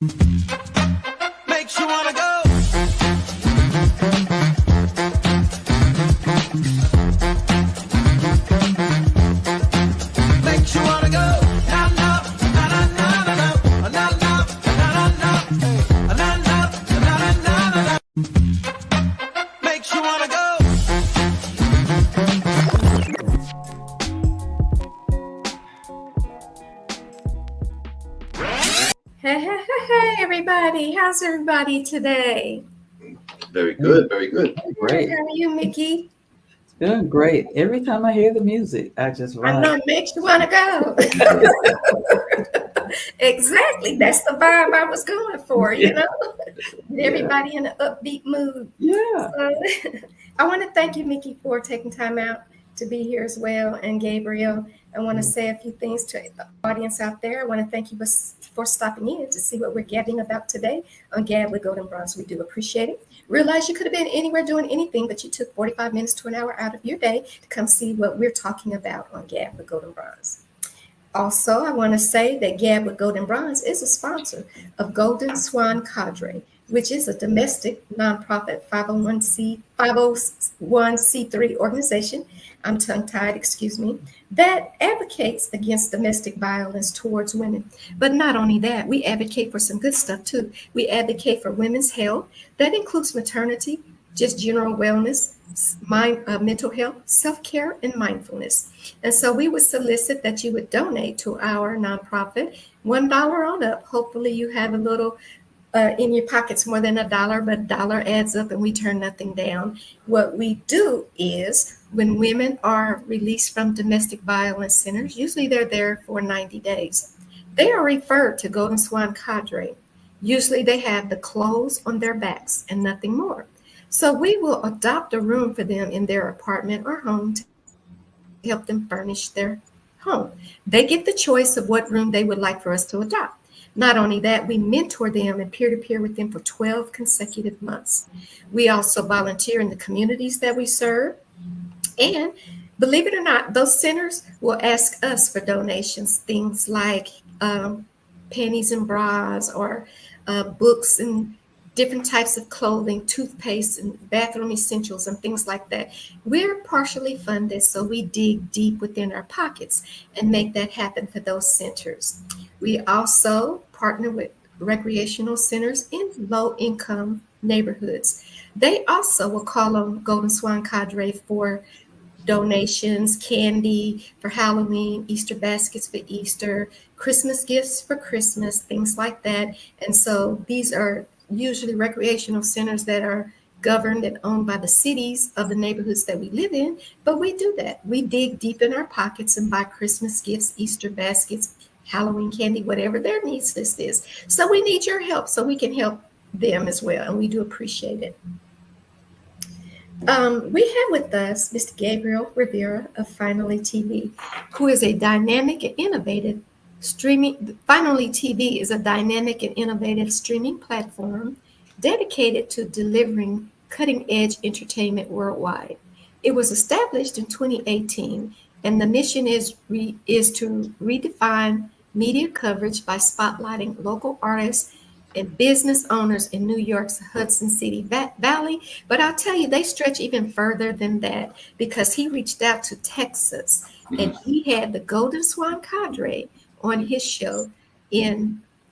Makes you wanna go. Makes you wanna go. Na na na na na na na na na na na na na. Makes you wanna go. Hey, everybody. How's everybody today? Very good, very good. Great. How are you, Mikki? It's doing great. Every time I hear the music, I just run. I know it makes you want to go. Exactly. That's the vibe I was going for, you know? Everybody in an upbeat mood. Yeah. So, I want to thank you, Mikki, for taking time out to be here as well. And Gabriel, I want to say a few things to the audience out there. I want to thank you for stopping in to see what we're gabbing about today on Gab with Goldnbronze. We do appreciate it. Realize you could have been anywhere doing anything, but you took 45 minutes to an hour out of your day to come see what we're talking about on Gab with Goldnbronze. Also, I want to say that Gab with Goldnbronze is a sponsor of Golden Swan Cadre, which is a domestic nonprofit 501c3 organization, I'm tongue-tied, excuse me, that advocates against domestic violence towards women. But not only that, we advocate for some good stuff too. We advocate for women's health. That includes maternity, just general wellness, mental health, self-care, and mindfulness. And so we would solicit that you would donate to our nonprofit, $1 on up. Hopefully you have a little in your pockets more than $1, but $1 adds up and we turn nothing down. What we do is when women are released from domestic violence centers, usually they're there for 90 days, they are referred to Golden Swan Cadre. Usually they have the clothes on their backs and nothing more. So we will adopt a room for them in their apartment or home to help them furnish their home. They get the choice of what room they would like for us to adopt. Not only that, we mentor them and peer-to-peer with them for 12 consecutive months. We also volunteer in the communities that we serve. And believe it or not, those centers will ask us for donations, things like panties and bras or books and different types of clothing, toothpaste and bathroom essentials and things like that. We're partially funded, so we dig deep within our pockets and make that happen for those centers. We also partner with recreational centers in low-income neighborhoods. They also will call on Golden Swan Cadre for donations, candy for Halloween, Easter baskets for Easter, Christmas gifts for Christmas, things like that. And so these are usually recreational centers that are governed and owned by the cities of the neighborhoods that we live in. But we do that. We dig deep in our pockets and buy Christmas gifts, Easter baskets, Halloween candy, whatever their needs list is. So we need your help so we can help them as well. And we do appreciate it. We have with us Mr. Gabriel Rivera of FinallyTV, who is a dynamic and innovative streaming. FinallyTV is a dynamic and innovative streaming platform dedicated to delivering cutting-edge entertainment worldwide. It was established in 2018, and the mission is to redefine media coverage by spotlighting local artists and business owners in New York's Hudson City Valley. But I'll tell you, they stretch even further than that because he reached out to Texas and he had the Golden Swan Cadre on his show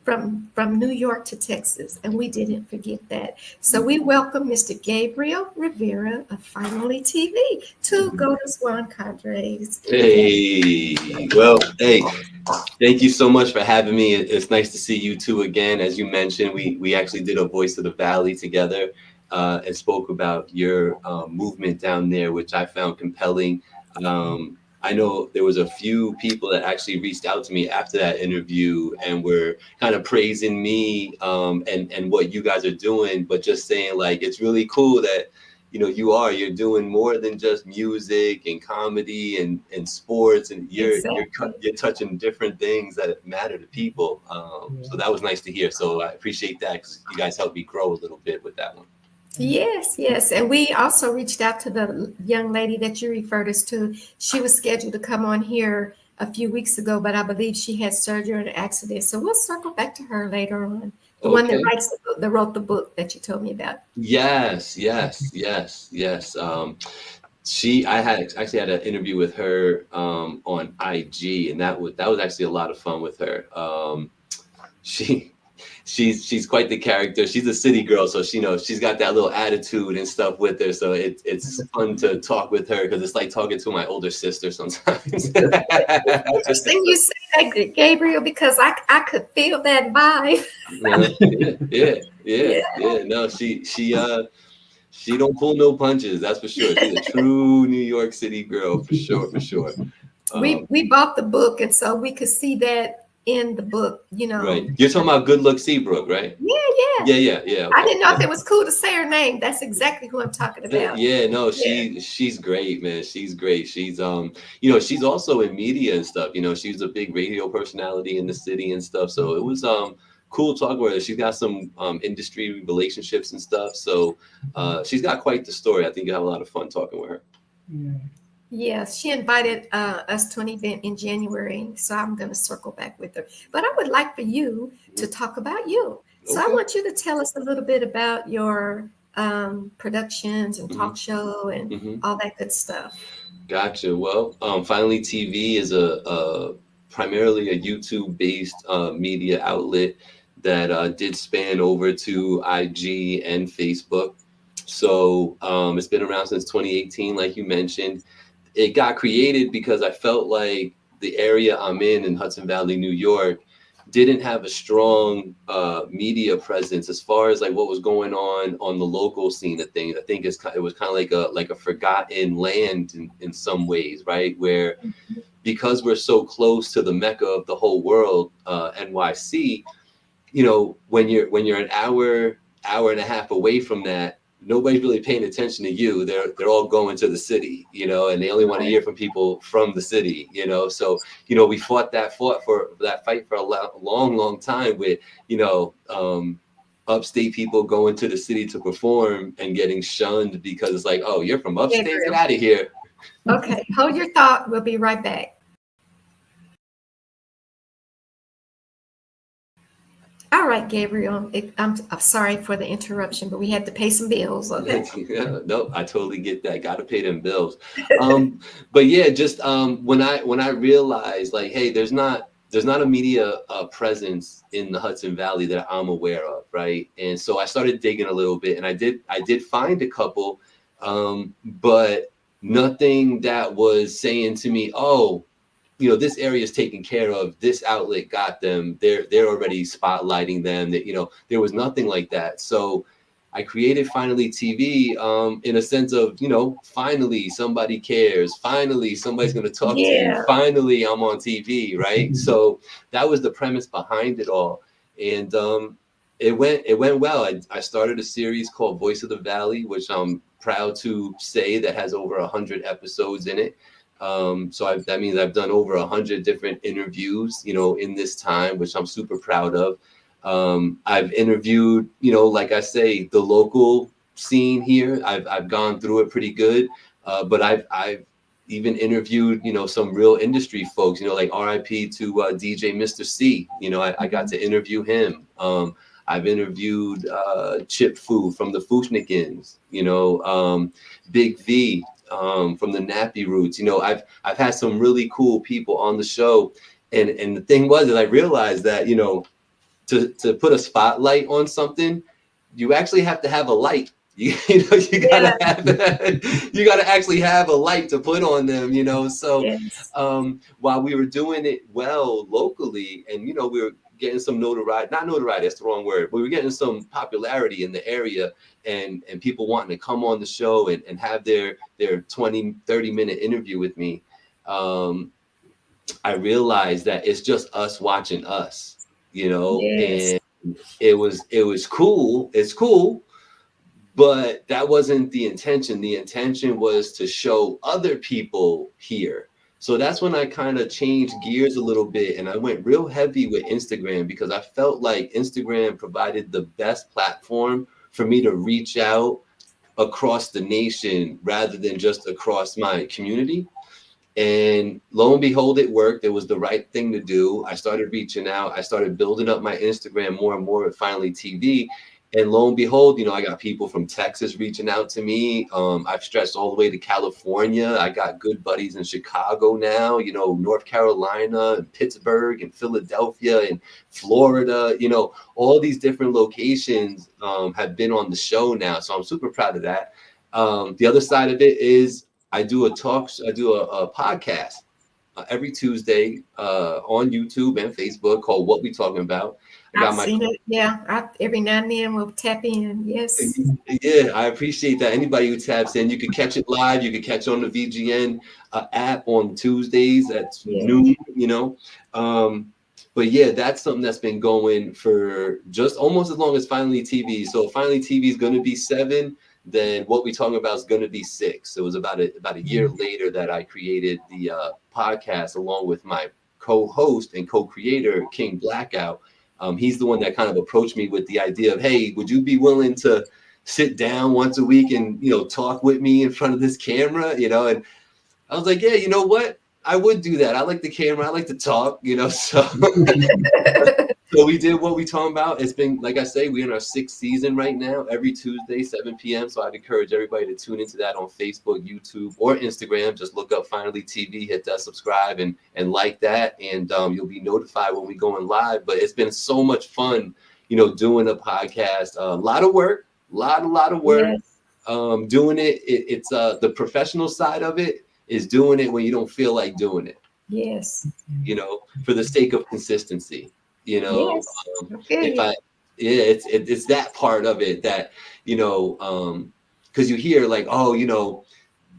from New York to Texas, and we didn't forget that. So we welcome Mr. Gabriel Rivera of FinallyTV to Golden Swan Cadres. Hey, well, hey, thank you so much for having me. It's nice to see you two again. As you mentioned, we actually did a Voice of the Valley together and spoke about your movement down there, which I found compelling. I know there was a few people that actually reached out to me after that interview and were kind of praising me and what you guys are doing, but just saying like, it's really cool that, you know, you're doing more than just music and comedy and sports, and you're touching different things that matter to people. So that was nice to hear. So I appreciate that because you guys helped me grow a little bit with that one. Yes. And we also reached out to the young lady that you referred us to. She was scheduled to come on here a few weeks ago, but I believe she had surgery or an accident. So we'll circle back to her later on. The one that Okay. writes the book, that wrote the book that you told me about. Yes, yes, yes, yes. I had actually had an interview with her on IG, and that was actually a lot of fun with her. She she's quite the character. She's a city girl, so she knows she's got that little attitude and stuff with her. So it's fun to talk with her because it's like talking to my older sister sometimes. Interesting you say that, Gabriel, because I could feel that vibe. Yeah. No, she don't pull no punches. That's for sure. She's a true New York City girl for sure, for sure. We bought the book, and so we could see that in the book. Right. You're talking about Good Luck Seabrook, right? Yeah. Yeah. I Okay. didn't know if it was cool to say her name. That's exactly who I'm talking about. Yeah, no, Yeah. she's great, man. She's great. She's she's also in media and stuff. She's a big radio personality in the city and stuff. So it was cool talking with her. She's got some industry relationships and stuff. So she's got quite the story. I think you'll have a lot of fun talking with her. Yeah, she invited us to an event in January, so I'm going to circle back with her. But I would like for you to talk about you. So I Okay. want you to tell us a little bit about your productions and talk show and Mhm. all that good stuff. Gotcha. Well, Finally TV is a primarily a YouTube-based media outlet that did span over to IG and Facebook. So it's been around since 2018, like you mentioned. It got created because I felt like the area I'm in Hudson Valley, New York, didn't have a strong media presence as far as like what was going on the local scene of things. I think it was kind of like a forgotten land in some ways, right? Where because we're so close to the mecca of the whole world, NYC, when you're an hour and a half away from that, nobody's really paying attention to you. They're all going to the city, and they only want to hear from people from the city, So, we fought that fight for a long time with, upstate people going to the city to perform and getting shunned because it's like, oh, you're from upstate, get Gabriel. out of here. Okay, hold your thought. We'll be right back. All right, Gabriel. I'm sorry for the interruption, but we had to pay some bills. Okay. Yeah, no, I totally get that. Got to pay them bills. But yeah, just when I realized like, hey, there's not a media presence in the Hudson Valley that I'm aware of, right? And so I started digging a little bit, and I did find a couple, but nothing that was saying to me, oh, this area is taken care of. This outlet got them. They're already spotlighting them. That there was nothing like that. So I created Finally TV in a sense of finally somebody cares. Finally somebody's going to talk to you. Yeah. Finally I'm on TV, right? So that was the premise behind it all, and it went well. I started a series called Voice of the Valley, which I'm proud to say that has over 100 episodes in it. So that means I've done over 100 different interviews, in this time, which I'm super proud of. I've interviewed, like I say, the local scene here. I've gone through it pretty good, but I've even interviewed, some real industry folks, like RIP to DJ Mr. C. I got to interview him. I've interviewed Chip Fu from the Fushnikins, Big V. From the Nappy Roots, I've had some really cool people on the show, and the thing was that I realized that to put a spotlight on something, you actually have to have a light. You gotta you gotta actually have a light to put on them. So Yes. while we were doing it well locally, and we were getting some notoriety, not notoriety, that's the wrong word, but we were getting some popularity in the area, and people wanting to come on the show and have their 20-30 minute interview with me. I realized that it's just us watching us, Yes. and it was cool. It's cool, but that wasn't the intention. The intention was to show other people here. So that's when I kind of changed gears a little bit, and I went real heavy with Instagram because I felt like Instagram provided the best platform for me to reach out across the nation rather than just across my community. And lo and behold, it worked. It was the right thing to do. I started reaching out. I started building up my Instagram more and more at Finally TV. And lo and behold, I got people from Texas reaching out to me. I've stretched all the way to California. I got good buddies in Chicago now, North Carolina and Pittsburgh and Philadelphia and Florida, all these different locations have been on the show now. So I'm super proud of that. The other side of it is I do a podcast every Tuesday on YouTube and Facebook called What We Talking About. I've seen it. Yeah, every now and then we'll tap in. Yes. Yeah, I appreciate that. Anybody who taps in, you can catch it live. You can catch it on the VGN app on Tuesdays at noon. But yeah, that's something that's been going for just almost as long as Finally TV. So Finally TV is going to be 7. Then What We Talking About is going to be 6. It was about a year later that I created the podcast along with my co-host and co-creator King Blackout. He's the one that kind of approached me with the idea of, hey, would you be willing to sit down once a week and talk with me in front of this camera? And I was like, yeah, you know what? I would do that. I like the camera. I like to talk. So. So we did What We Talking About. It's been, like I say, we're in our 6th season right now, every Tuesday, 7 p.m. So I'd encourage everybody to tune into that on Facebook, YouTube, or Instagram. Just look up Finally TV, hit that subscribe and like that. And you'll be notified when we go in live. But it's been so much fun, doing a podcast. A lot of work, a lot of work. Yes. Doing it. It's the professional side of it is doing it when you don't feel like doing it. Yes. For the sake of consistency. Yes. It's that part of it that, because you hear like, oh,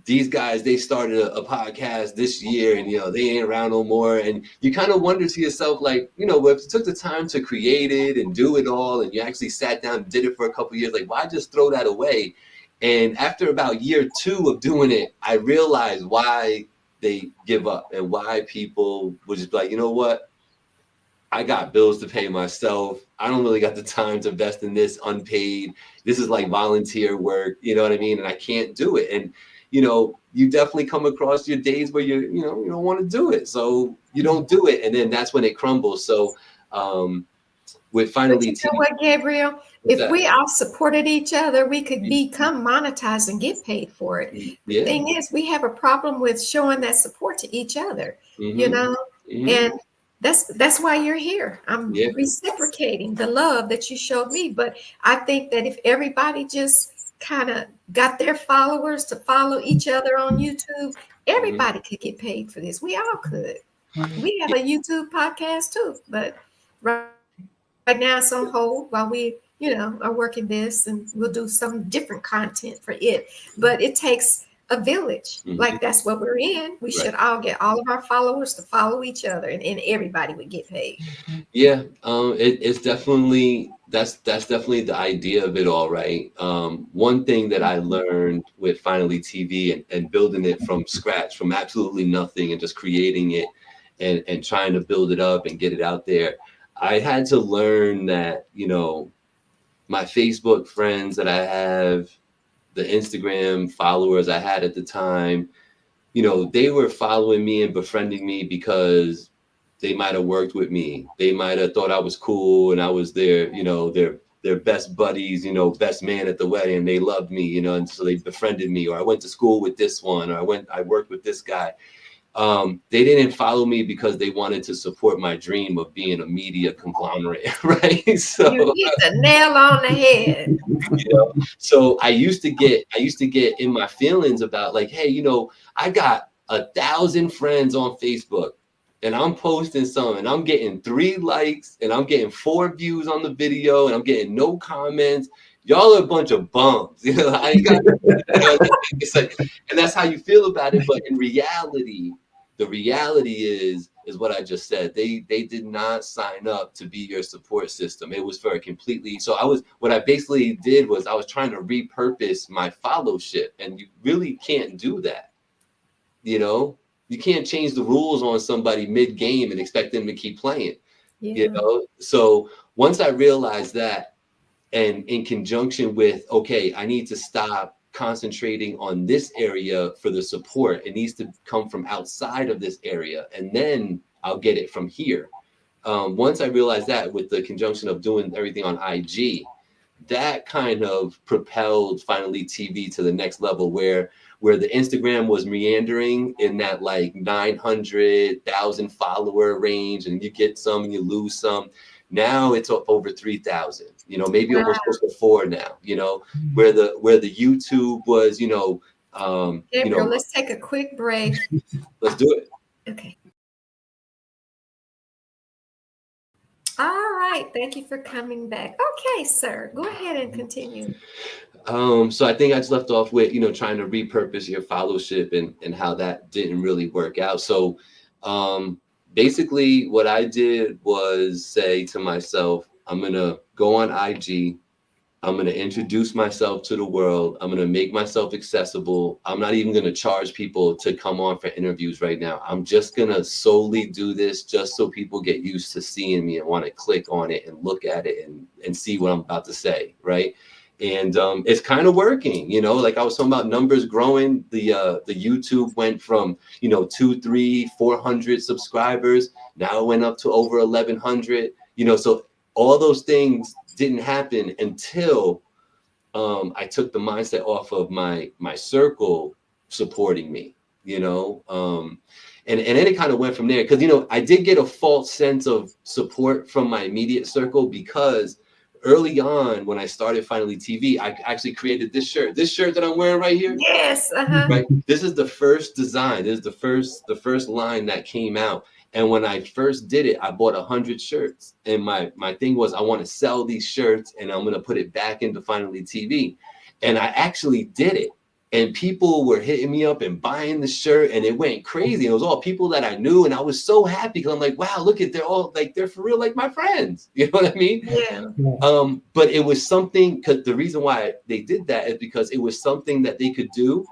these guys, they started a podcast this year and, they ain't around no more. And you kind of wonder to yourself, like, if you took the time to create it and do it all, and you actually sat down and did it for a couple of years, like, why just throw that away? And after about year 2 of doing it, I realized why they give up and why people would just be like, you know what? I got bills to pay myself. I don't really got the time to invest in this unpaid. This is like volunteer work, you know what I mean? And I can't do it. And, you definitely come across your days where you don't want to do it. So you don't do it. And then that's when it crumbles. So with Finally TV. You know what, Gabriel? If we all supported each other, we could Mm-hmm. become monetized and get paid for it. Yeah. The thing is, we have a problem with showing that support to each other, Mm-hmm. and that's why you're here. I'm reciprocating the love that you showed me. But I think that if everybody just kind of got their followers to follow each other on YouTube, everybody could get paid for this. We all could. We have a YouTube podcast too, but right now it's on hold while we, are working this, and we'll do some different content for it. But it takes a village. Like that's what we're in. We should all get all of our followers to follow each other, and everybody would get paid. Yeah, it's definitely that's definitely the idea of it all, right? One thing that I learned with Finally TV and building it from scratch, from absolutely nothing, and just creating it and trying to build it up and get it out there. I had to learn that, my Facebook friends that I have, the Instagram followers I had at the time, they were following me and befriending me because they might have worked with me. They might have thought I was cool and I was their best buddies, best man at the wedding. They loved me, and so they befriended me. Or I went to school with this one, or I worked with this guy. They didn't follow me because they wanted to support my dream of being a media conglomerate, right? So you hit the nail on the head. So I used to get in my feelings about like, hey, I got 1,000 friends on Facebook, and I'm posting something, and I'm getting 3 likes, and I'm getting 4 views on the video, and I'm getting no comments. Y'all are a bunch of bums, I ain't got. It's like, and that's how you feel about it. But in reality, the reality is what I just said. They did not sign up to be your support system. It was for a completely. So what I basically did was I was trying to repurpose my followship, and you really can't do that. You can't change the rules on somebody mid-game and expect them to keep playing. So once I realized that, and in conjunction with, okay, I need to stop concentrating on this area for the support. It needs to come from outside of this area, and then I'll get it from here. Once I realized that, with the conjunction of doing everything on IG, that kind of propelled Finally TV to the next level, where the Instagram was meandering in that like 900,000 follower range, and you get some and you lose some. Now it's up over 3,000, maybe almost close to 4 now, where the YouTube was, Gabriel, let's take a quick break. let's do it. Okay. All right. Thank you for coming back. Okay, sir. Go ahead and continue. So I think I just left off with, trying to repurpose your fellowship and how that didn't really work out. So basically what I did was say to myself, I'm going to go on IG. I'm going to introduce myself to the world. I'm going to make myself accessible. I'm not even going to charge people to come on for interviews right now. I'm just going to solely do this just so people get used to seeing me and want to click on it and look at it and see what I'm about to say, right? And it's kind of working, like I was talking about numbers growing. The YouTube went from, 200, 300, 400 subscribers. Now it went up to over 1,100, so all those things didn't happen until I took the mindset off of my circle supporting me, and then it kind of went from there. Because, I did get a false sense of support from my immediate circle, because early on when I started Finally TV, I actually created this shirt that I'm wearing right here. Yes. Right. This is the first design. This is the first line that came out. And when I first did it, I bought 100 shirts. And my thing was, I want to sell these shirts and I'm going to put it back into Finally TV. And I actually did it. And people were hitting me up and buying the shirt, and it went crazy. It was all people that I knew. And I was so happy, because I'm like, wow, look at, they're all like, they're for real, like my friends. You know what I mean? Yeah. But it was something, because the reason why they did that is because it was something that they could do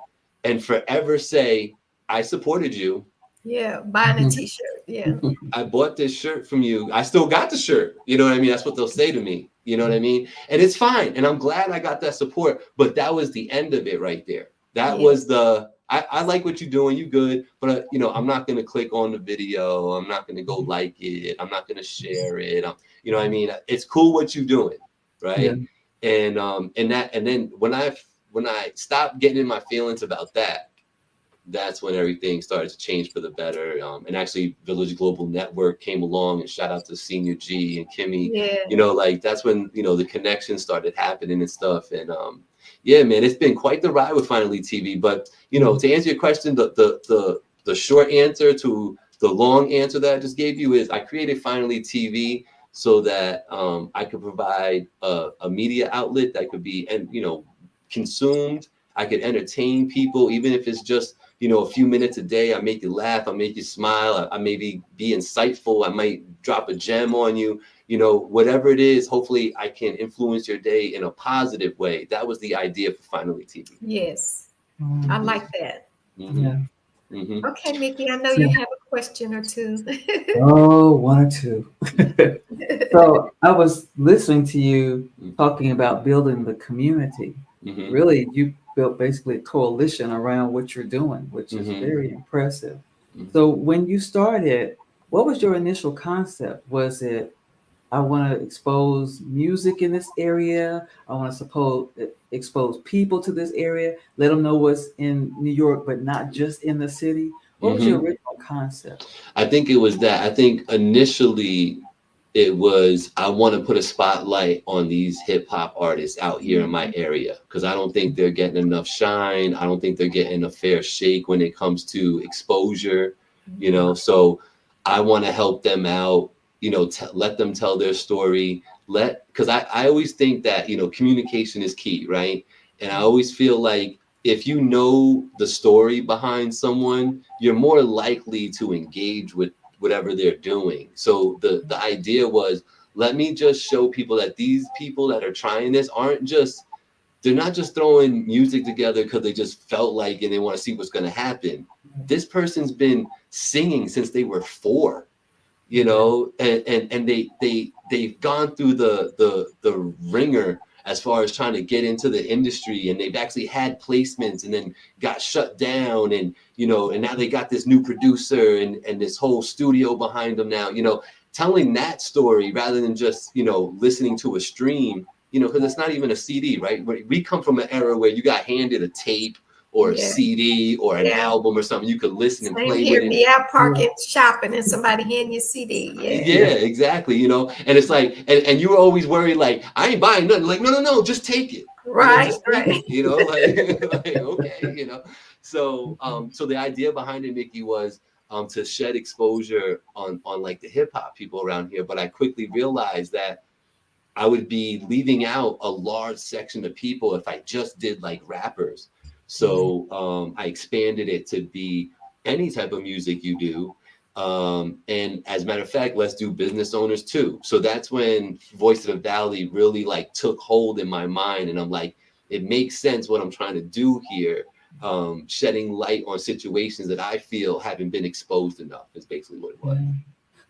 and forever say, I supported you. Yeah, buying a t-shirt. Yeah. I bought this shirt from you. I still got the shirt. You know what I mean? That's what they'll say to me. You know what I mean? And it's fine. And I'm glad I got that support. But that was the end of it right there. That was I like what you're doing. You good. But, I'm not going to click on the video. I'm not going to go like it. I'm not going to share it. You know what I mean? It's cool what you're doing. Right. Yeah. And then when I stopped getting in my feelings about that, that's when everything started to change for the better. And actually Village Global Network came along, and shout out to Senior G and Kimmy. Yeah. That's when, the connections started happening and stuff. And yeah, man, it's been quite the ride with Finally TV. But, to answer your question, the short answer to the long answer that I just gave you is I created Finally TV so that I could provide a media outlet that could be, consumed. I could entertain people, even if it's just, a few minutes a day. I make you laugh. I make you smile. I maybe be insightful. I might drop a gem on you. Whatever it is, hopefully I can influence your day in a positive way. That was the idea for Finally TV. Yes. I like that. Mm-hmm. Yeah. Mm-hmm. Okay, Mikki, I know you have a question or two. Oh, one or two. So I was listening to you talking about building the community. Mm-hmm. Really, you built basically a coalition around what you're doing, which is very impressive. Mm-hmm. So when you started, what was your initial concept? Was it, I want to expose music in this area. I want to expose people to this area, let them know what's in New York, but not just in the city. What was your original concept? I think it was that. I think initially it was, I want to put a spotlight on these hip hop artists out here in my area, because I don't think they're getting enough shine. I don't think they're getting a fair shake when it comes to exposure, so I want to help them out. Let them tell their story. Because I always think that, communication is key, right? And I always feel like if you know the story behind someone, you're more likely to engage with whatever they're doing. So the idea was, let me just show people that these people that are trying this they're not just throwing music together because they just felt like and they want to see what's going to happen. This person's been singing since they were 4. and they've gone through the ringer as far as trying to get into the industry, and they've actually had placements and then got shut down, and and now they got this new producer and this whole studio behind them now, telling that story rather than just listening to a stream, because it's not even a CD, right? We come from an era where you got handed a tape or a Yeah. CD or an Yeah. album or something. You could listen and Same play here. with it. Be out parking, shopping, and somebody handing you a CD. Yeah, exactly. And it's like, and you were always worried, like, I ain't buying nothing. Like, no, just take it. Right, Just take right. it. Like okay, So, so the idea behind it, Mikki, was to shed exposure on like the hip hop people around here. But I quickly realized that I would be leaving out a large section of people if I just did like rappers. So I expanded it to be any type of music you do. And as a matter of fact, let's do business owners too. So that's when Voice of the Valley really like took hold in my mind. And I'm like, it makes sense what I'm trying to do here. Shedding light on situations that I feel haven't been exposed enough is basically what it was.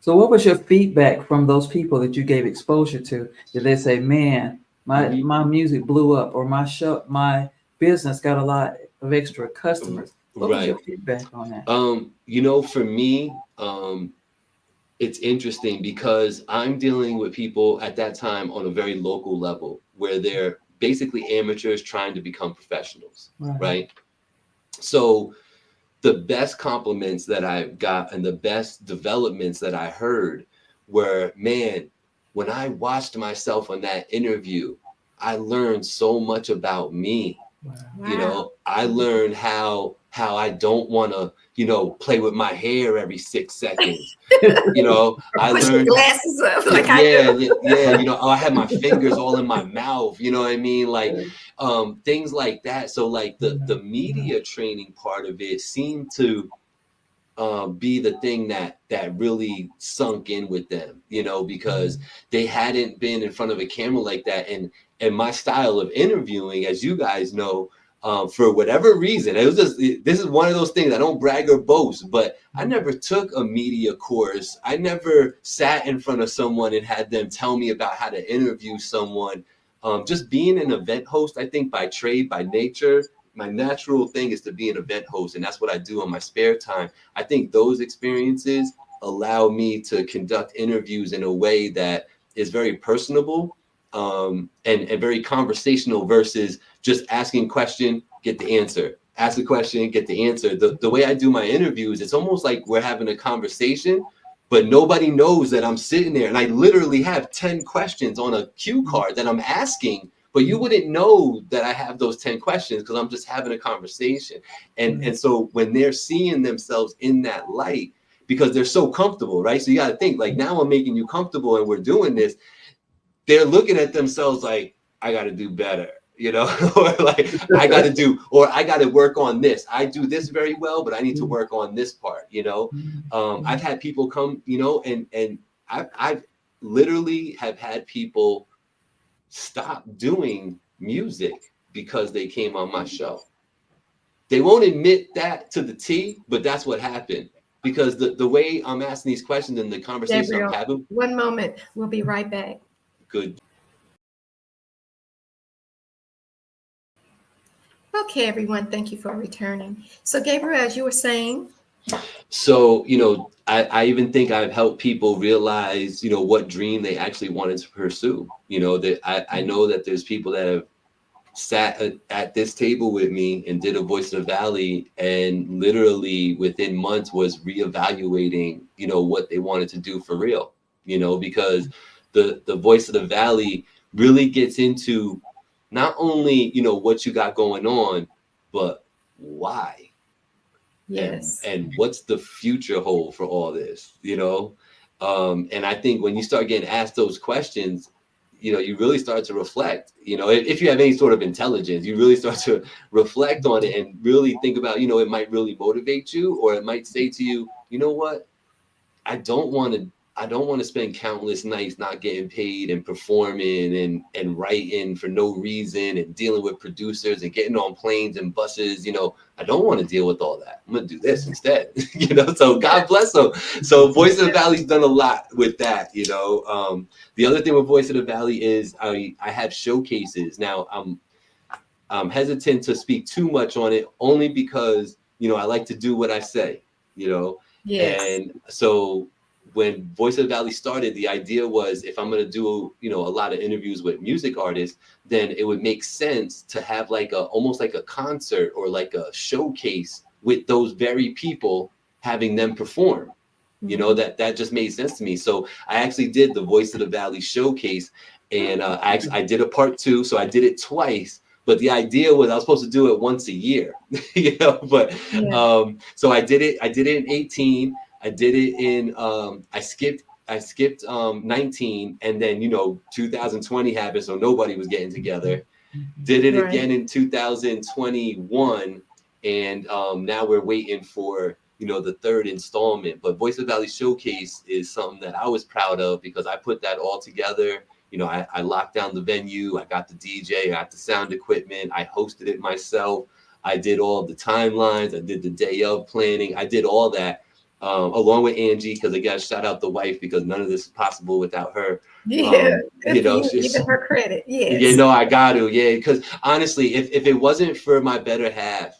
So what was your feedback from those people that you gave exposure to? Did they say, man, my music blew up, or my business got a lot of extra customers? What was your feedback on that? For me, it's interesting because I'm dealing with people at that time on a very local level where they're basically amateurs trying to become professionals, right? So the best compliments that I got and the best developments that I heard were, man, when I watched myself on that interview, I learned so much about me. Wow. I learned how I don't want to, play with my hair every 6 seconds. I Push learned your glasses up like I do. I had my fingers all in my mouth, you know what I mean? Like things like that. So like the media training part of it seemed to be the thing that really sunk in with them, because they hadn't been in front of a camera like that. And my style of interviewing, as you guys know, for whatever reason, it was just, this is one of those things, I don't brag or boast, but I never took a media course. I never sat in front of someone and had them tell me about how to interview someone. Just being an event host, I think by trade, by nature, my natural thing is to be an event host, and that's what I do on my spare time. I think those experiences allow me to conduct interviews in a way that is very personable, and very conversational versus just asking a question, get the answer. Ask a question, get the answer. The way I do my interviews, it's almost like we're having a conversation, but nobody knows that I'm sitting there, and I literally have 10 questions on a cue card that I'm asking, but you wouldn't know that I have those 10 questions because I'm just having a conversation. And so when they're seeing themselves in that light, because they're so comfortable, right? So you got to think, like, now I'm making you comfortable and we're doing this. They're looking at themselves like, I got to do better, or like, I got to work on this. I do this very well, but I need to work on this part, I've had people come, and I've literally have had people stop doing music because they came on my show. They won't admit that to the T, but that's what happened. Because the way I'm asking these questions and the conversation Gabriel, I'm having. one moment. We'll be right back. Good. Okay, everyone. Thank you for returning. So, Gabriel, as you were saying. So, I even think I've helped people realize, what dream they actually wanted to pursue. That I know that there's people that have sat at this table with me and did a Voice of the Valley, and literally within months was reevaluating, what they wanted to do for real, because the Voice of the Valley really gets into not only, what you got going on, but why. Yes. And what's the future hold for all this, and I think when you start getting asked those questions, you really start to reflect, if you have any sort of intelligence, you really start to reflect on it and really think about, it might really motivate you, or it might say to you, you know what, I don't want to I don't want to spend countless nights not getting paid and performing and writing for no reason and dealing with producers and getting on planes and buses. I don't want to deal with all that. I'm gonna do this instead. So God bless them. So Voice of the Valley's done a lot with that. The other thing with Voice of the Valley is I have showcases. Now I'm hesitant to speak too much on it, only because I like to do what I say. Yes. And so when Voice of the Valley started, the idea was, if I'm going to do, a lot of interviews with music artists, then it would make sense to have almost like a concert or like a showcase with those very people, having them perform. That just made sense to me. So I actually did the Voice of the Valley showcase, and I did a part 2. So I did it twice. But the idea was I was supposed to do it once a year, But so I did it. I did it in 18. I did it in. I skipped 19, and then 2020 happened, so nobody was getting together. Did it again in 2021, and now we're waiting for the 3rd installment. But Voice of the Valley Showcase is something that I was proud of, because I put that all together. I locked down the venue. I got the DJ. I got the sound equipment. I hosted it myself. I did all the timelines. I did the day of planning. I did all that along with Angie, because I got to shout out the wife, because none of this is possible without her. Yeah, good for you, giving her credit. Yes. I got to. Yeah, because honestly, if it wasn't for my better half,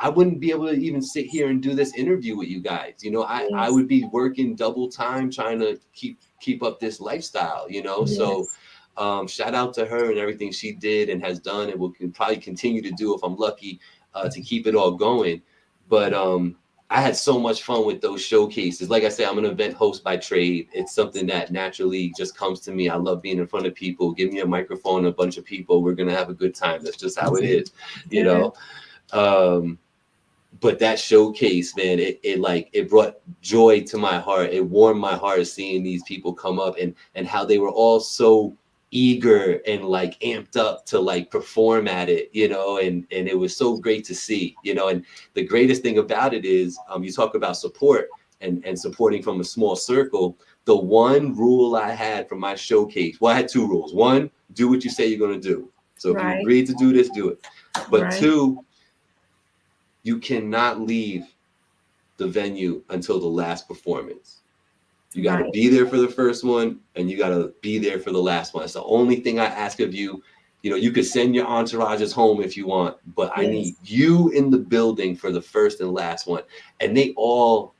I wouldn't be able to even sit here and do this interview with you guys. I would be working double time trying to keep up this lifestyle, So shout out to her and everything she did and has done, and will probably continue to do if I'm lucky, to keep it all going. But I had so much fun with those showcases. Like I said, I'm an event host by trade. It's something that naturally just comes to me. I love being in front of people. Give me a microphone, a bunch of people. We're going to have a good time. That's just how it is, But that showcase, man, it brought joy to my heart. It warmed my heart seeing these people come up and how they were all so eager and amped up to perform at it, and it was so great to see, and the greatest thing about it is, you talk about support and supporting from a small circle. The one rule I had from my showcase, well, I had 2 rules. 1, do what you say you're going to do. So if you agreed to do this, do it. But 2, you cannot leave the venue until the last performance. You got to be there for the first one, and you got to be there for the last one. It's the only thing I ask of you. You could send your entourages home if you want, but I need you in the building for the first and last one. And they all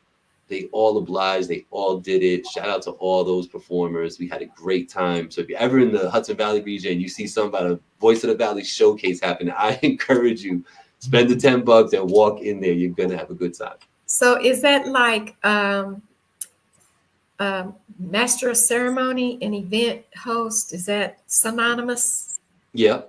obliged. They all did it. Shout out to all those performers. We had a great time. So if you're ever in the Hudson Valley region and you see some about a Voice of the Valley showcase happening, I encourage you, spend the $10 and walk in there. You're going to have a good time. So is that like master of ceremony and event host? Is that synonymous? Yeah.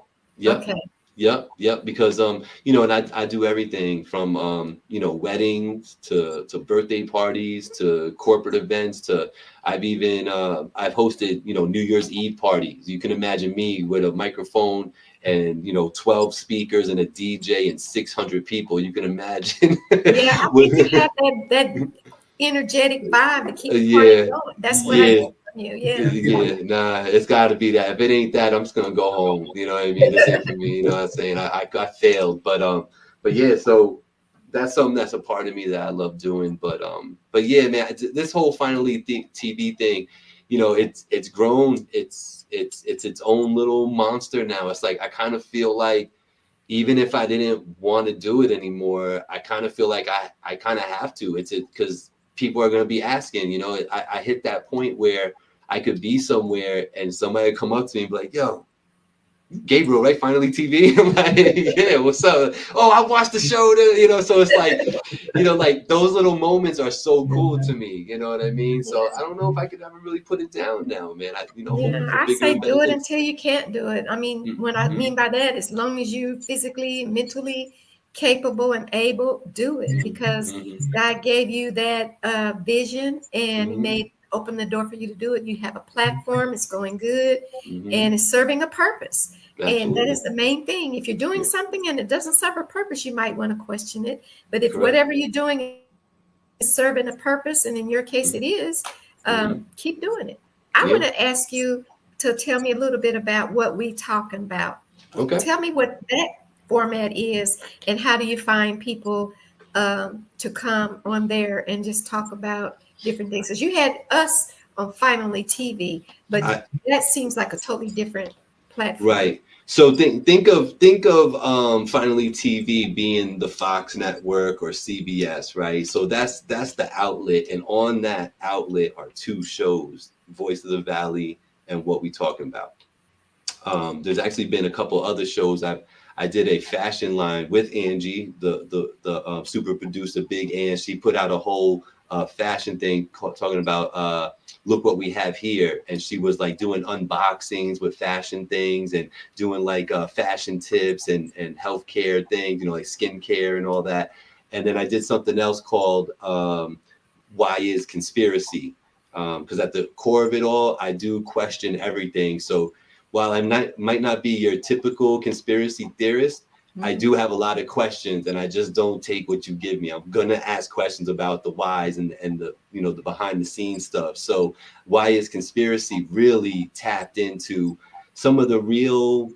Okay. Yep. Because and I do everything from weddings to birthday parties to corporate events to I've hosted New Year's Eve parties. You can imagine me with a microphone and 12 speakers and a DJ and 600 people. You can imagine. Yeah, I think you have that energetic vibe to keep the party going. That's what I get from you. Yeah. Nah, it's got to be that. If it ain't that, I'm just gonna go home. You know what I mean? This ain't for me. You know what I'm saying? I failed, but yeah. So that's something that's a part of me that I love doing. But yeah, man, this whole Finally TV thing, it's grown. It's its own little monster now. It's like I kind of feel like, even if I didn't want to do it anymore, I kind of feel like I kind of have to. Because people are going to be asking, I hit that point where I could be somewhere and somebody would come up to me and be like, yo, Gabriel, right? Finally TV. I'm like, yeah, what's up? Oh, I watched the show. So it's like, those little moments are so cool to me. You know what I mean? So I don't know if I could ever really put it down now, man. I say do it until you can't do it. I mean, what I mean by that, as long as you physically, mentally capable and able, do it, because God gave you that vision and He open the door for you to do it. You have a platform, it's going good, and it's serving a purpose. Absolutely. And that is the main thing. If you're doing something and it doesn't serve a purpose, you might want to question it. But if whatever you're doing is serving a purpose, and in your case it is, Keep doing it. I Yeah. want to ask you to tell me a little bit about what we talking about. Okay. Tell me what that format is, and how do you find people to come on there and just talk about different things? Because you had us on Finally TV, but I, that seems like a totally different platform. right. So think of Finally TV being the Fox network or CBS, right? So that's the outlet, and on that outlet are two shows, Voice of the Valley and What We Talking About. There's actually been a couple other shows. I did a fashion line with Angie, the super producer, Big Ann. She put out a whole fashion thing talking about look what we have here, and she was like doing unboxings with fashion things and doing like fashion tips and healthcare things, like skincare and all that. And then I did something else called Why is Conspiracy? Because at the core of it all, I do question everything. So while might not be your typical conspiracy theorist, I do have a lot of questions, and I just don't take what you give me. I'm gonna ask questions about the whys and the the behind the scenes stuff. So why is conspiracy really tapped into some of the real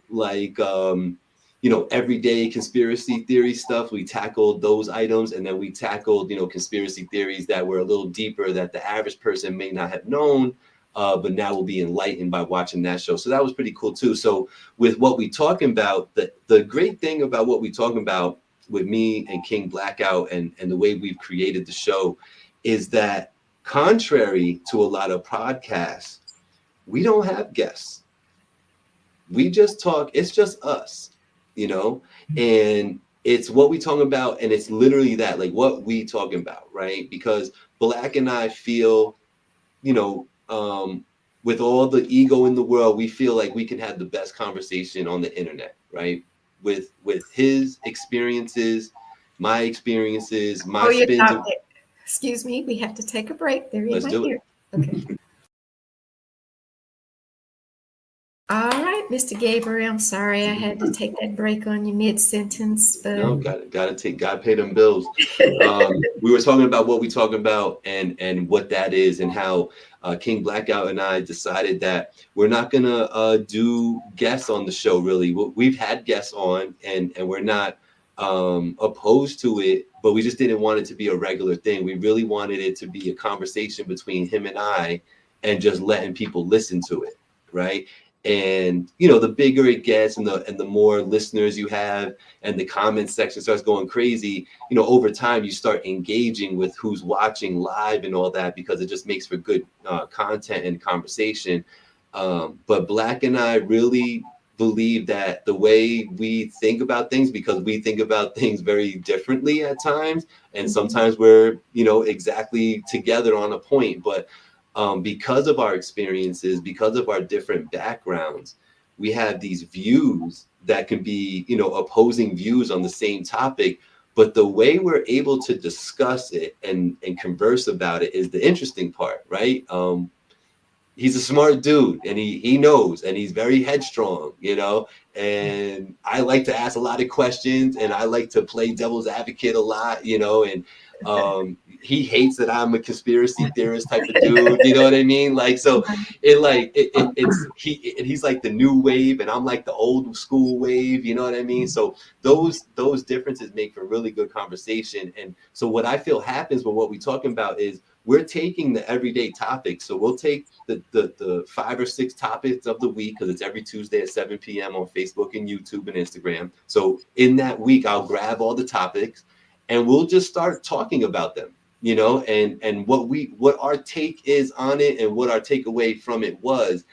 everyday conspiracy theory stuff? We tackled those items, and then we tackled conspiracy theories that were a little deeper that the average person may not have known, but now will be enlightened by watching that show. So that was pretty cool too. So with What We Talking About, the great thing about What We Talking About with me and King Blackout and the way we've created the show is that, contrary to a lot of podcasts, we don't have guests. We just talk. It's just us, and it's what we talking about. And it's literally that, like what we talking about, right? Because Black and I feel, with all the ego in the world, we feel like we can have the best conversation on the internet, right? With his experiences, my experiences, my Oh, you're spins. talking. Excuse me, we have to take a break. They're in Let's my do it. ear. Okay. All right, Mr. Gabriel, I'm sorry I had to take that break on you mid-sentence, but No, gotta pay them bills. We were talking about What We Talking About and what that is, and how King Blackout and I decided that we're not gonna do guests on the show. Really, we've had guests on, and we're not opposed to it, but we just didn't want it to be a regular thing. We really wanted it to be a conversation between him and I, and just letting people listen to it, right? And the bigger it gets, and the more listeners you have, and the comment section starts going crazy, over time you start engaging with who's watching live and all that, because it just makes for good content and conversation. But Black and I really believe that the way we think about things, because we think about things very differently at times, and sometimes we're exactly together on a point, but because of our experiences, because of our different backgrounds, we have these views that can be, opposing views on the same topic. But the way we're able to discuss it and converse about it is the interesting part, right? He's a smart dude, and he knows, and he's very headstrong, and I like to ask a lot of questions, and I like to play devil's advocate a lot, and he hates that I'm a conspiracy theorist type of dude, you know what I mean? Like, so he's like the new wave, and I'm like the old school wave, you know what I mean? So those differences make for really good conversation. And so what I feel happens with What We Talking About is we're taking the everyday topics. So we'll take the 5 or 6 topics of the week, because it's every Tuesday at 7 p.m. on Facebook and YouTube and Instagram. So in that week, I'll grab all the topics, and we'll just start talking about them, and what our take is on it, and what our takeaway from it was.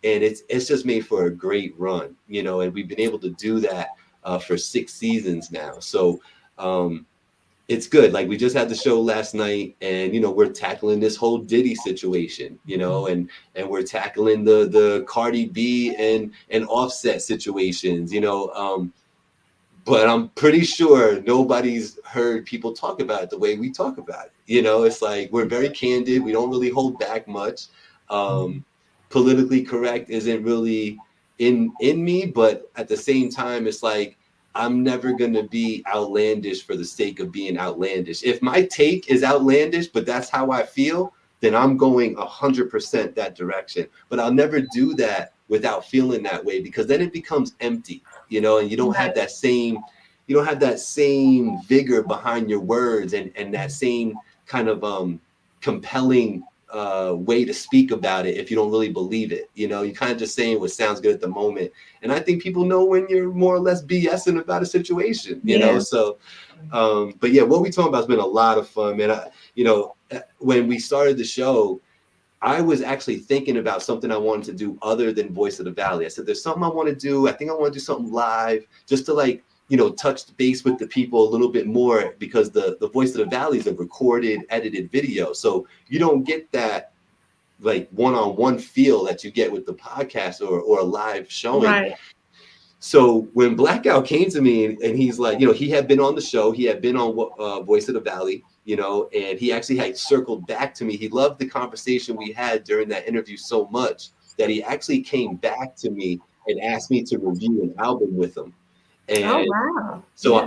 And it's just made for a great run, and we've been able to do that for 6 seasons now. So it's good. Like, we just had the show last night, and we're tackling this whole Diddy situation, and we're tackling the Cardi B and Offset situations, but I'm pretty sure nobody's heard people talk about it the way we talk about it. It's like, we're very candid. We don't really hold back much. Politically correct isn't really in me, but at the same time, it's like, I'm never going to be outlandish for the sake of being outlandish. If my take is outlandish, but that's how I feel, then I'm going 100% that direction. But I'll never do that without feeling that way, because then it becomes empty, you know, and you don't have that same, vigor behind your words, and that same kind of compelling way to speak about it if you don't really believe it. You know, you're kind of just saying what sounds good at the moment. And I think people know when you're more or less BSing about a situation, you know. So but yeah, what we talking about has been a lot of fun, man. When we started the show, I was actually thinking about something I wanted to do other than Voice of the Valley. I said, there's something I want to do. I think I want to do something live, just to like, touch base with the people a little bit more, because the Voice of the Valley is a recorded, edited video. So you don't get that like one-on-one feel that you get with the podcast or a live showing. Right. So when Blackout came to me and he's like, he had been on the show, he had been on Voice of the Valley, and he actually had circled back to me. He loved the conversation we had during that interview so much that he actually came back to me and asked me to review an album with him. And wow. so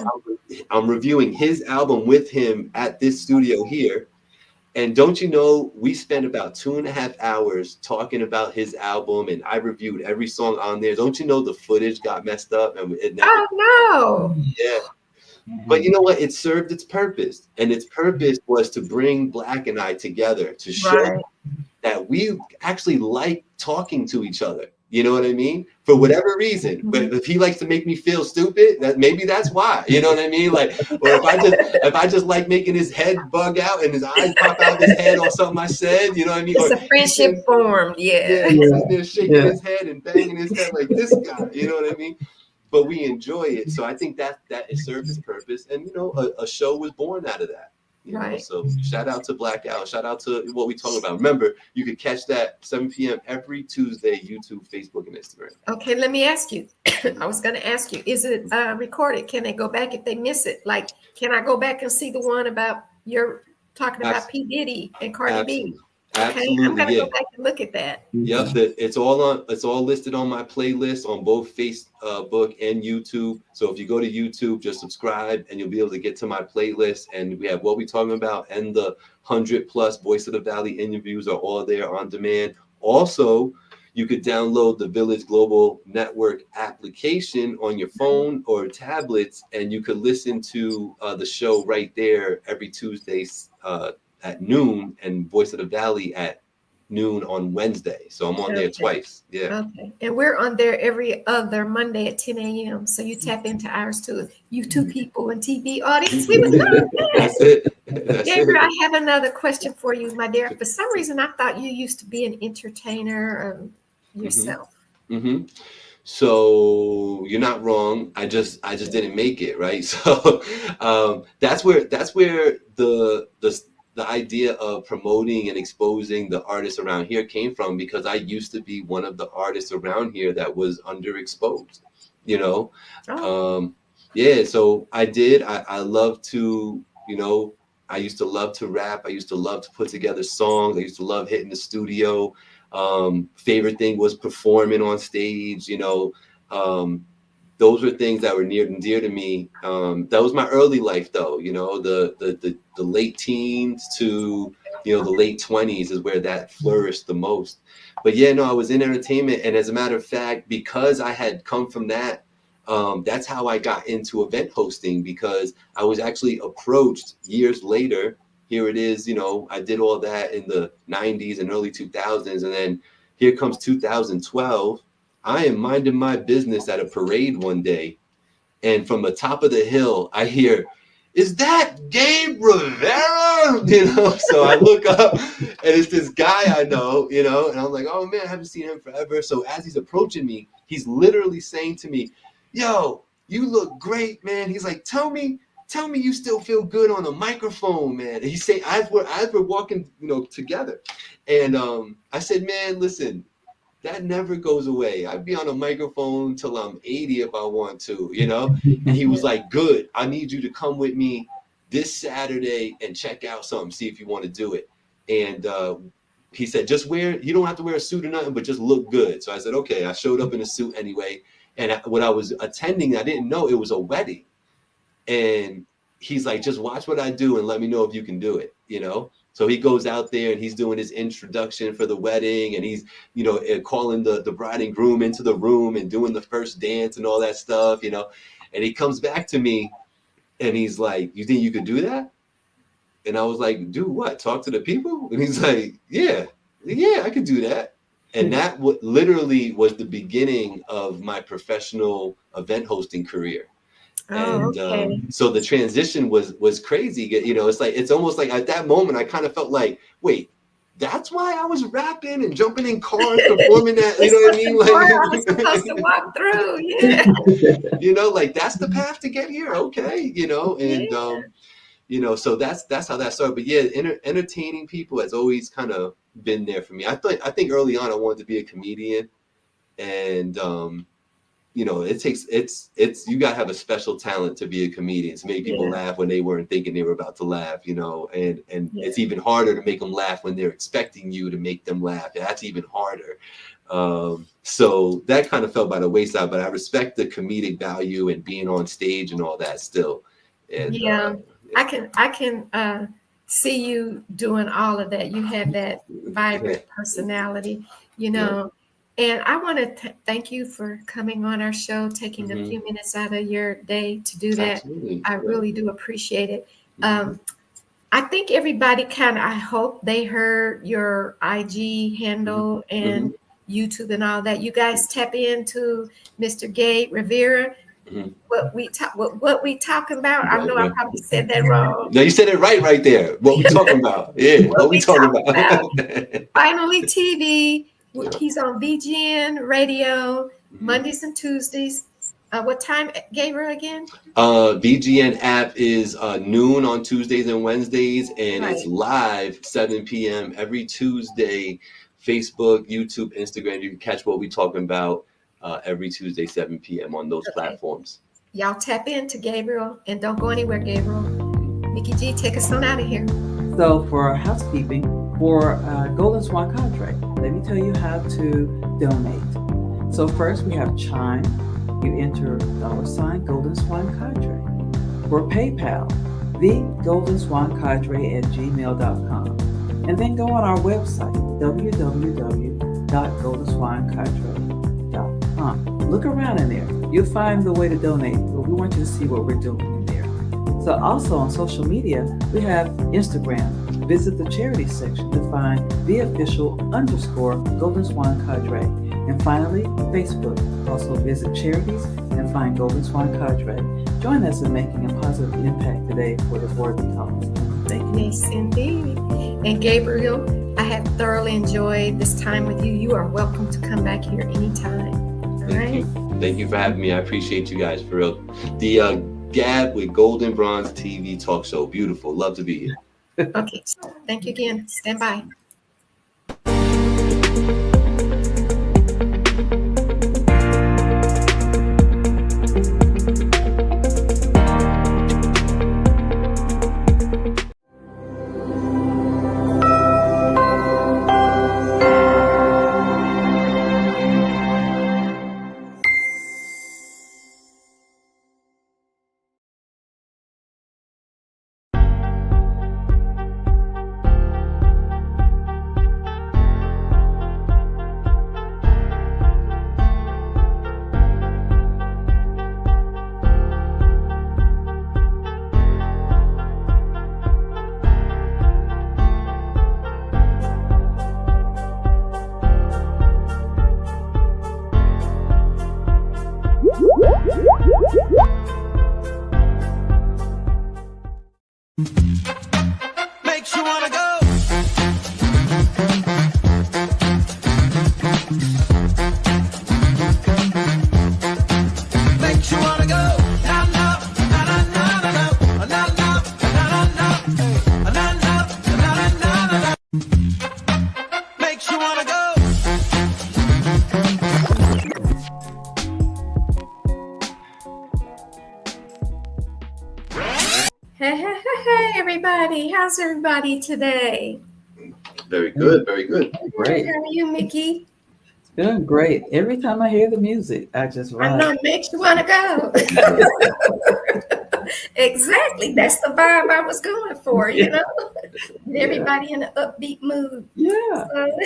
I'm reviewing his album with him at this studio here. And don't you know, we spent about 2.5 hours talking about his album, and I reviewed every song on there. Don't you know, the footage got messed up and it never. Oh no. Yeah. But you know what? It served its purpose. And its purpose was to bring Black and I together, to show that we actually like talking to each other. You know what I mean? For whatever reason. But if he likes to make me feel stupid, maybe that's why. You know what I mean? Like, or if I just like making his head bug out and his eyes pop out of his head on something I said, you know what I mean? It's a friendship formed, Yeah, he's just there shaking his head and banging his head like this guy, you know what I mean? But we enjoy it. So I think that it served its purpose. And, a show was born out of that. So shout out to Blackout. Shout out to what we talking about. Remember, you could catch that 7 p.m. every Tuesday, YouTube, Facebook, and Instagram. Okay, let me ask you. I was going to ask you, is it recorded? Can they go back if they miss it? Like, can I go back and see the one about you're talking about P. Diddy and Cardi B? Absolutely. I'm gonna go back and look at that. Yep, it's all listed on my playlist on both Facebook and YouTube. So if you go to YouTube, just subscribe and you'll be able to get to my playlist. And we have what we talking about, and the 100+ Voice of the Valley interviews are all there on demand. Also, you could download the Village Global Network application on your phone or tablets, and you could listen to the show right there every Tuesday at noon, and Voice of the Valley at noon on Wednesday. So I'm on there twice. Yeah. Okay. And we're on there every other Monday at 10 a.m. So you tap into ours too. You two people and TV audience. We was That's it. Gabriel, I have another question for you, my dear. For some reason, I thought you used to be an entertainer yourself. So you're not wrong. I just didn't make it, right? So that's where the idea of promoting and exposing the artists around here came from, because I used to be one of the artists around here that was underexposed, so I did. I love to, I used to love to rap. I used to love to put together songs. I used to love hitting the studio. Favorite thing was performing on stage, those were things that were near and dear to me. That was my early life, though. The late teens to the late 20s is where that flourished the most. But I was in entertainment, and as a matter of fact, because I had come from that, that's how I got into event hosting, because I was actually approached years later. Here it is, I did all that in the 90s and early 2000s, and then here comes 2012. I am minding my business at a parade one day, and from the top of the hill, I hear, "Is that Gabe Rivera?" So I look up, and it's this guy I know, and I'm like, "Oh man, I haven't seen him forever." So as he's approaching me, he's literally saying to me, "Yo, you look great, man." He's like, Tell me you still feel good on the microphone, man." And he's saying, as we're walking, together. And I said, "Man, listen, that never goes away. I'd be on a microphone till I'm 80 if I want to, And he was like, "Good. I need you to come with me this Saturday and check out something, see if you want to do it." And he said, you don't have to wear a suit or nothing, but just look good. So I said, okay. I showed up in a suit anyway. And what I was attending, I didn't know it was a wedding. And he's like, "Just watch what I do and let me know if you can do it," So he goes out there and he's doing his introduction for the wedding, and he's, you know, calling the bride and groom into the room and doing the first dance and all that stuff, you know. And he comes back to me and he's like, "You think you could do that?" And I was like, "Do what? Talk to the people?" And he's like, "Yeah, I could do that." And that literally was the beginning of my professional event hosting career. And okay. so the transition was crazy. You know, it's almost like at that moment I kind of felt like, wait, that's why I was rapping and jumping in cars, performing that. You know what I mean? I was supposed to walk through. Yeah. You know, like that's the path to get here. Okay, you know, and Yeah. you know, so that's how that started. But yeah, entertaining people has always kind of been there for me. I think early on I wanted to be a comedian, and you know, it's you gotta have a special talent to be a comedian, to make people laugh when they weren't thinking they were about to laugh, you know, and it's even harder to make them laugh when they're expecting you to make them laugh. That's even harder. So that kind of fell by the wayside, but I respect the comedic value and being on stage and all that still. And I can see you doing all of that. You have that vibrant personality, you know. And I want to thank you for coming on our show, taking a few minutes out of your day to do that. Absolutely. I really do appreciate it. I think everybody I hope they heard your IG handle and YouTube and all that. You guys tap into Mr. Gabe Rivera. What we talking about? I know I probably said that wrong. No, you said it right there. What we talking about? Yeah, what we talking about? FinallyTV. He's on VGN Radio Mondays and Tuesdays. What time, Gabriel, again? VGN app is noon on Tuesdays and Wednesdays, and it's live 7 p.m. every Tuesday. Facebook, YouTube, Instagram. You can catch what we talking about every Tuesday, 7 p.m. on those platforms. Y'all tap into Gabriel, and don't go anywhere, Gabriel. Mikki G, take us on out of here. So for housekeeping, for Goldn Swan Cadre, let me tell you how to donate. So first we have Chime. You enter $ Goldn Swan Cadre. For PayPal, thegoldswancadre@gmail.com. And then go on our website, www.goldswancadre.com. Look around in there. You'll find the way to donate, but we want you to see what we're doing in there. So also on social media, we have Instagram. Visit the charity section to find the official _Goldn Swan Cadre. And finally, Facebook. Also visit charities and find Goldn Swan Cadre. Join us in making a positive impact today for the worthy cause. Thank you. Yes, indeed. And Gabriel, I have thoroughly enjoyed this time with you. You are welcome to come back here anytime. All right. Thank you for having me. I appreciate you guys for real. The Gab with Goldnbronze TV talk show. Beautiful. Love to be here. Okay. Thank you again. Stand by. Makes you wanna go. Makes you wanna go. Na na na na na na na na na na na na na na. Makes you wanna go. Hey, everybody. How's everybody today? Very good. Very good. Great. How are you, Mikki? It's been great. Every time I hear the music, I just run. I know it makes you want to go. Exactly. That's the vibe I was going for, you Yeah. know? Yeah. Everybody in an upbeat mood. Yeah. So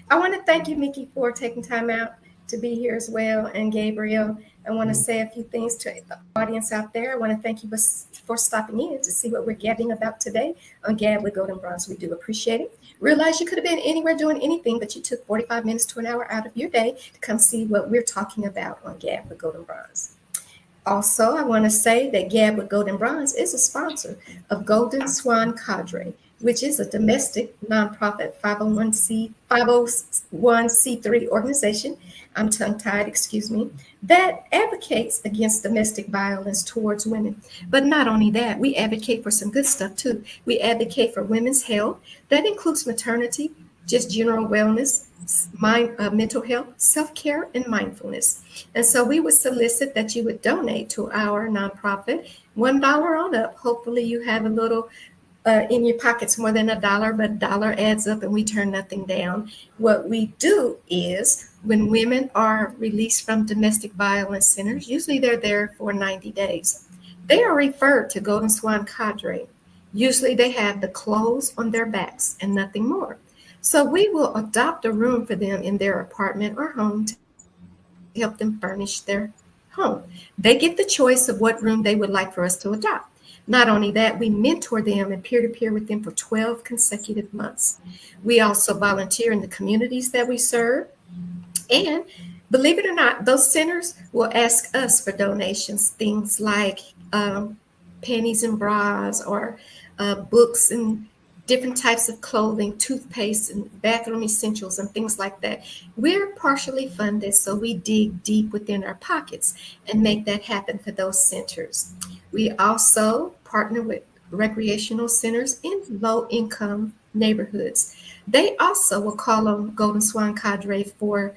I want to thank you, Mikki, for taking time out to be here as well. And Gabriel, I want to say a few things to the audience out there. I want to thank you for stopping in to see what we're gabbing about today on Gab with Goldn Bronze. We do appreciate it. Realize you could have been anywhere doing anything, but you took 45 minutes to an hour out of your day to come see what we're talking about on Gab with Goldn Bronze. Also, I want to say that Gab with Goldn Bronze is a sponsor of Golden Swan Cadre, which is a domestic nonprofit 501c3 organization. I'm tongue tied, excuse me, that advocates against domestic violence towards women. But not only that, we advocate for some good stuff too. We advocate for women's health. That includes maternity, just general wellness, mental health, self care, and mindfulness. And so we would solicit that you would donate to our nonprofit, $1 on up. Hopefully, you have a little in your pockets more than $1, but dollar adds up and we turn nothing down. What we do is when women are released from domestic violence centers, usually they're there for 90 days, they are referred to Golden Swan Cadre. Usually they have the clothes on their backs and nothing more. So we will adopt a room for them in their apartment or home to help them furnish their home. They get the choice of what room they would like for us to adopt. Not only that, we mentor them and peer to peer with them for 12 consecutive months. We also volunteer in the communities that we serve. And believe it or not, those centers will ask us for donations, things like panties and bras or books and different types of clothing, toothpaste and bathroom essentials and things like that. We're partially funded, so we dig deep within our pockets and make that happen for those centers. We also partner with recreational centers in low-income neighborhoods. They also will call on Golden Swan Cadre for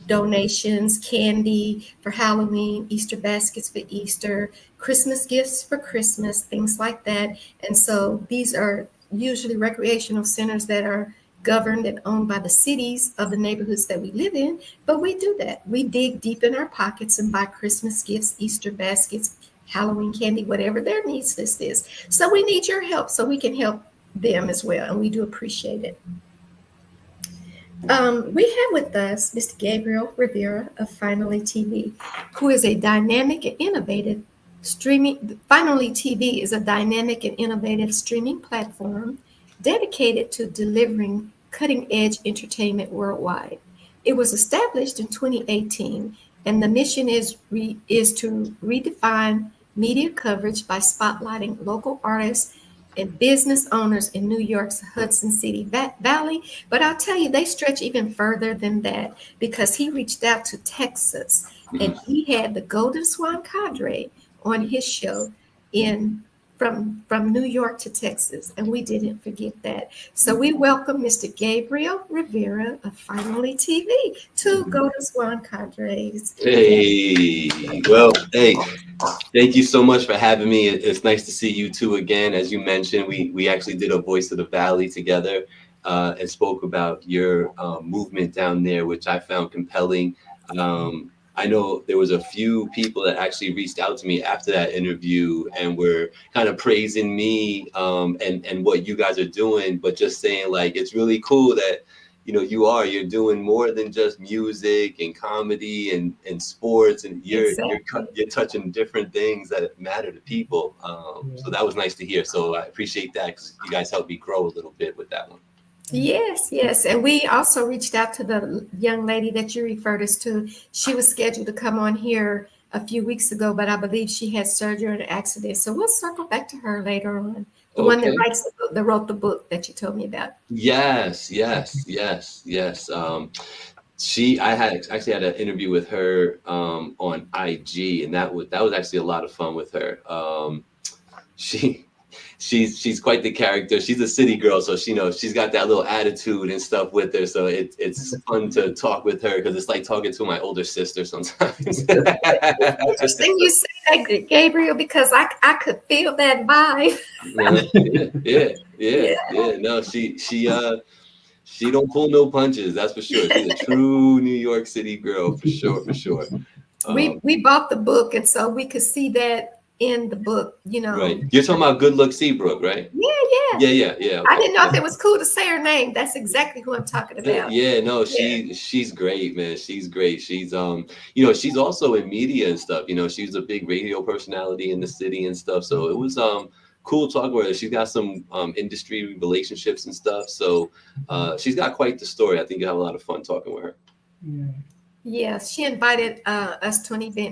donations, candy for Halloween, Easter baskets for Easter, Christmas gifts for Christmas, things like that. And so these are usually recreational centers that are governed and owned by the cities of the neighborhoods that we live in. But we do that. We dig deep in our pockets and buy Christmas gifts, Easter baskets, Halloween candy, whatever their needs list is. So we need your help so we can help them as well. And we do appreciate it. We have with us Mr. Gabriel Rivera of FinallyTV, who is a dynamic and innovative streaming. FinallyTV is a dynamic and innovative streaming platform dedicated to delivering cutting-edge entertainment worldwide. It was established in 2018, and the mission is to redefine media coverage by spotlighting local artists and business owners in New York's Hudson City Valley. But I'll tell you, they stretch even further than that because he reached out to Texas and he had the Golden Swan Cadre on his show in from New York to Texas, and we didn't forget that. So we welcome Mr. Gabriel Rivera of FinallyTV to Golden Swan Cadres. Hey, well, hey, thank you so much for having me. It's nice to see you two again. As you mentioned, we actually did a Voice of the Valley together and spoke about your movement down there, which I found compelling. I know there was a few people that actually reached out to me after that interview and were kind of praising me and what you guys are doing, but just saying like it's really cool that you're doing more than just music and comedy and sports, and you're touching different things that matter to people. So that was nice to hear. So I appreciate that because you guys helped me grow a little bit with that one. Yes. And we also reached out to the young lady that you referred us to. She was scheduled to come on here a few weeks ago, but I believe she had surgery or an accident. So we'll circle back to her later on. The one that wrote the book that you told me about. Yes. I had an interview with her on IG, and that was actually a lot of fun with her. She's quite the character. She's a city girl, so she's got that little attitude and stuff with her. So it's fun to talk with her because it's like talking to my older sister sometimes. Interesting you say that, Gabriel, because I could feel that vibe. Yeah. No, she don't pull no punches. That's for sure. She's a true New York City girl for sure. We bought the book, and so we could see that in the book, you know. Right. You're talking about Good Luck Seabrook, right? Yeah. Yeah. I Okay. didn't know if it was cool to say her name. That's exactly who I'm talking about. Yeah, no, Yeah. she's great, man. She's great. She's you know, she's also in media and stuff. You know, she's a big radio personality in the city and stuff. So it was cool talking with her. She's got some industry relationships and stuff. So she's got quite the story. I think you'll have a lot of fun talking with her. Yeah. Yeah, she invited us to an event